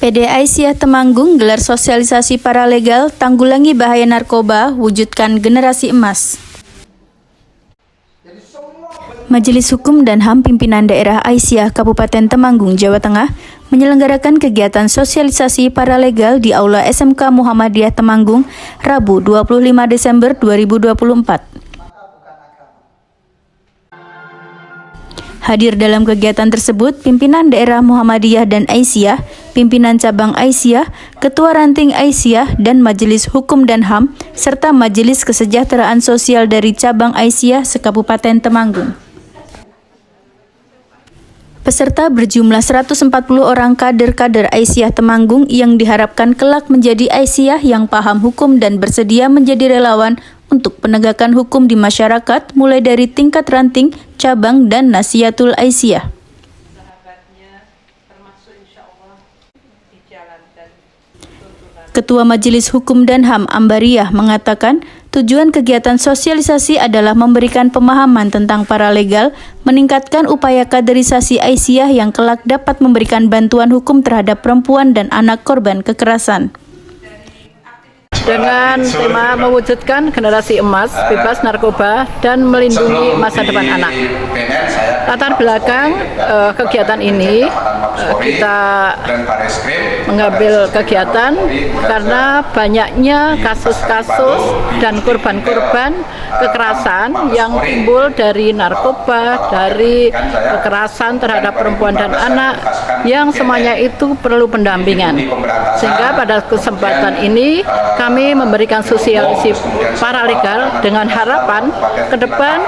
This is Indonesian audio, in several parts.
PD Aisyah Temanggung gelar sosialisasi paralegal tanggulangi bahaya narkoba, wujudkan generasi emas. Majelis Hukum dan HAM Pimpinan Daerah Aisyah Kabupaten Temanggung, Jawa Tengah menyelenggarakan kegiatan sosialisasi paralegal di Aula SMK Muhammadiyah Temanggung, Rabu 25 Desember 2024. Hadir dalam kegiatan tersebut, pimpinan daerah Muhammadiyah dan Aisyah, pimpinan cabang Aisyah, ketua ranting Aisyah, dan Majelis Hukum dan HAM, serta Majelis Kesejahteraan Sosial dari cabang Aisyah se-Kabupaten Temanggung. Peserta berjumlah 140 orang kader-kader Aisyah Temanggung yang diharapkan kelak menjadi Aisyah yang paham hukum dan bersedia menjadi relawan untuk penegakan hukum di masyarakat mulai dari tingkat ranting, cabang, dan nasihatul Aisyah. Ketua Majelis Hukum dan HAM Ambariah mengatakan, tujuan kegiatan sosialisasi adalah memberikan pemahaman tentang paralegal, meningkatkan upaya kaderisasi Aisyah yang kelak dapat memberikan bantuan hukum terhadap perempuan dan anak korban kekerasan. Dengan tema mewujudkan generasi emas, bebas narkoba, dan melindungi masa depan anak. Latar belakang kegiatan ini, kita mengambil kegiatan karena banyaknya kasus-kasus dan korban-korban kekerasan yang timbul dari narkoba, dari kekerasan terhadap perempuan dan anak, yang semuanya itu perlu pendampingan. Sehingga pada kesempatan ini kami memberikan sosialisasi paralegal dengan harapan ke depan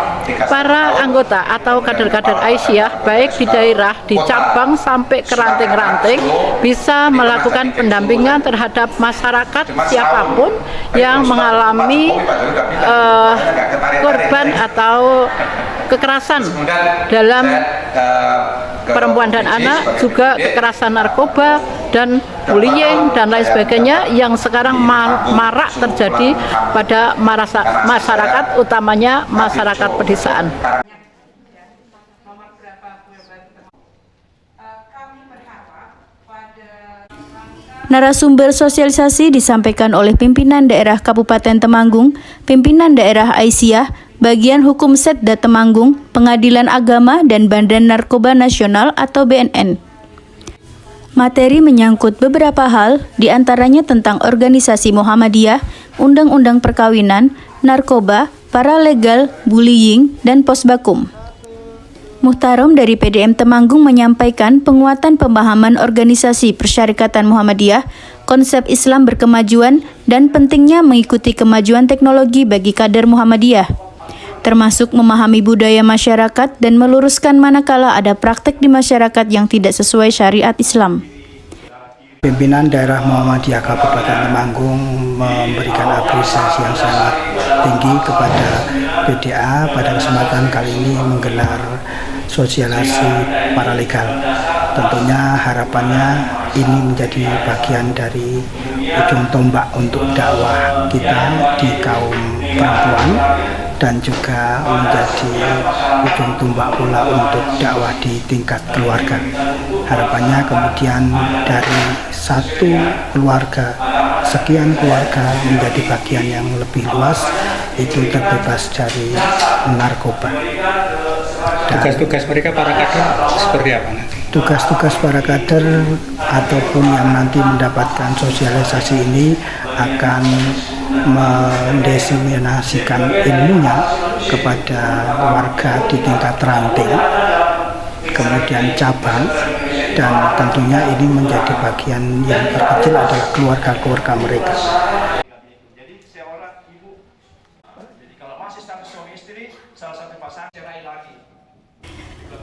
para anggota atau kader-kader Aisyah baik di daerah, di cabang sampai ke ranting-ranting bisa melakukan pendampingan terhadap masyarakat siapapun yang mengalami korban atau kekerasan dalam perempuan dan anak, juga kekerasan narkoba dan bullying dan lain sebagainya yang sekarang marak terjadi pada masyarakat, utamanya masyarakat pedesaan. Narasumber sosialisasi disampaikan oleh pimpinan daerah Kabupaten Temanggung, pimpinan daerah Aisyah, Bagian Hukum Setda Temanggung, Pengadilan Agama, dan Badan Narkoba Nasional atau BNN. Materi menyangkut beberapa hal, diantaranya tentang organisasi Muhammadiyah, undang-undang perkawinan, narkoba, paralegal, bullying, dan posbakum. Muhtarom dari PDM Temanggung menyampaikan penguatan pemahaman organisasi Persyarikatan Muhammadiyah, konsep Islam berkemajuan, dan pentingnya mengikuti kemajuan teknologi bagi kader Muhammadiyah, termasuk memahami budaya masyarakat dan meluruskan manakala ada praktek di masyarakat yang tidak sesuai syariat Islam. Pimpinan daerah Muhammadiyah Kabupaten Temanggung memberikan apresiasi yang sangat tinggi kepada PDA pada kesempatan kali ini menggelar sosialisasi paralegal. Tentunya harapannya ini menjadi bagian dari ujung tombak untuk dakwah kita di kaum perempuan dan juga menjadi ujung tombak pula untuk dakwah di tingkat keluarga. Harapannya kemudian dari satu keluarga, sekian keluarga menjadi bagian yang lebih luas, itu terbebas dari narkoba. Tugas-tugas mereka para kader seperti apa nanti? Tugas-tugas para kader ataupun yang nanti mendapatkan sosialisasi ini akan mendiseminasikan ilmunya kepada warga di tingkat ranting, kemudian cabang, dan tentunya ini menjadi bagian yang terkecil adalah keluarga-keluarga mereka.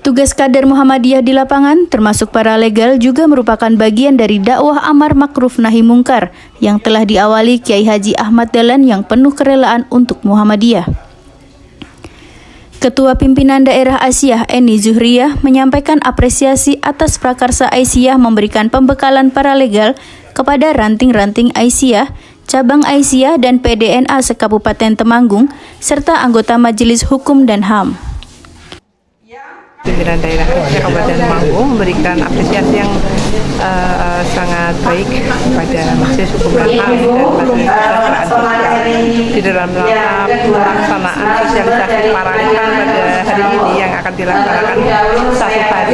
Tugas kader Muhammadiyah di lapangan, termasuk paralegal, juga merupakan bagian dari dakwah amar makruf nahi mungkar yang telah diawali Kiai Haji Ahmad Dahlan yang penuh kerelaan untuk Muhammadiyah. Ketua Pimpinan Daerah Aisyah Eni Zuhriyah menyampaikan apresiasi atas prakarsa Aisyah memberikan pembekalan paralegal kepada ranting-ranting Aisyah, cabang Aisyah, dan PDNA se-Kabupaten Temanggung, serta anggota Majelis Hukum dan HAM. Pimpinan Daerah Kabupaten Temanggung memberikan apresiasi yang sangat baik kepada Majelis Hukum dan HAM dan Majelis Kesejahteraan Sosial di dalam rangka pelaksanaan sosialisasi paralegal pada hari ini yang akan dilaksanakan 1 hari.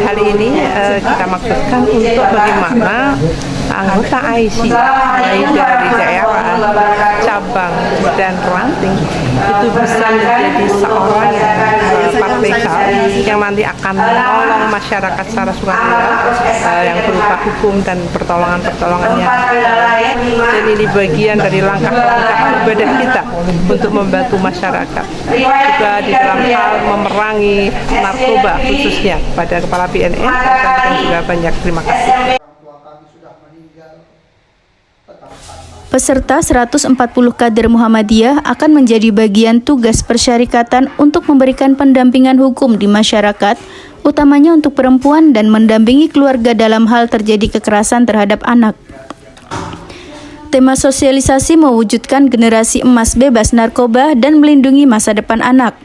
Hari ini kita maksudkan untuk bagaimana anggota IC mulai dari daerah, cabang, dan ranting itu bisa menjadi seorang parlegal yang nanti akan menolong masyarakat secara sukarela yang berupa hukum dan pertolongan-pertolongannya. Dan ini bagian dari langkah-langkah ibadah kita untuk membantu masyarakat. Juga di dalam hal memerangi narkoba khususnya pada Kepala BNN, dan juga banyak terima kasih. Peserta 140 kader Muhammadiyah akan menjadi bagian tugas persyarikatan untuk memberikan pendampingan hukum di masyarakat, utamanya untuk perempuan dan mendampingi keluarga dalam hal terjadi kekerasan terhadap anak. Tema sosialisasi mewujudkan generasi emas bebas narkoba dan melindungi masa depan anak.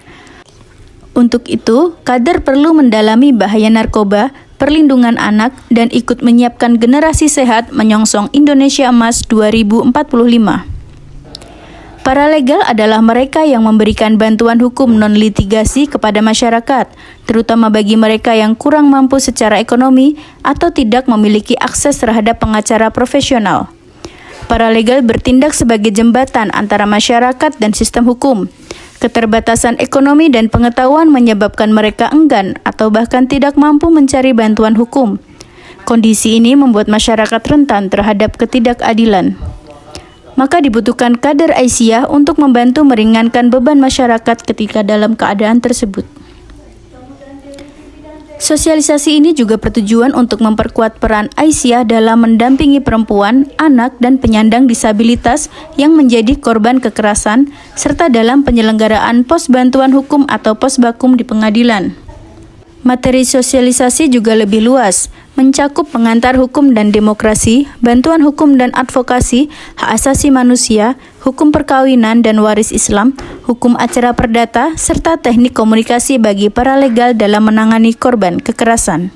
Untuk itu, kader perlu mendalami bahaya narkoba, perlindungan anak, dan ikut menyiapkan generasi sehat menyongsong Indonesia Emas 2045. Paralegal adalah mereka yang memberikan bantuan hukum non-litigasi kepada masyarakat, terutama bagi mereka yang kurang mampu secara ekonomi atau tidak memiliki akses terhadap pengacara profesional. Paralegal bertindak sebagai jembatan antara masyarakat dan sistem hukum. Keterbatasan ekonomi dan pengetahuan menyebabkan mereka enggan atau bahkan tidak mampu mencari bantuan hukum. Kondisi ini membuat masyarakat rentan terhadap ketidakadilan. Maka dibutuhkan kader Aisyah untuk membantu meringankan beban masyarakat ketika dalam keadaan tersebut. Sosialisasi ini juga bertujuan untuk memperkuat peran Aisyah dalam mendampingi perempuan, anak, dan penyandang disabilitas yang menjadi korban kekerasan, serta dalam penyelenggaraan pos bantuan hukum atau posbakum di pengadilan. Materi sosialisasi juga lebih luas, mencakup pengantar hukum dan demokrasi, bantuan hukum dan advokasi, hak asasi manusia, hukum perkawinan dan waris Islam, hukum acara perdata, serta teknik komunikasi bagi paralegal dalam menangani korban kekerasan.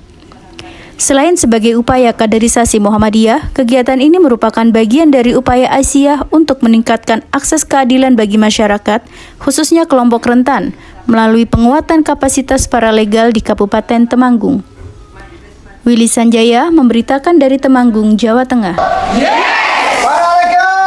Selain sebagai upaya kaderisasi Muhammadiyah, kegiatan ini merupakan bagian dari upaya Aisyah untuk meningkatkan akses keadilan bagi masyarakat, khususnya kelompok rentan, melalui penguatan kapasitas paralegal di Kabupaten Temanggung. Willy Sanjaya memberitakan dari Temanggung, Jawa Tengah. Paralegal!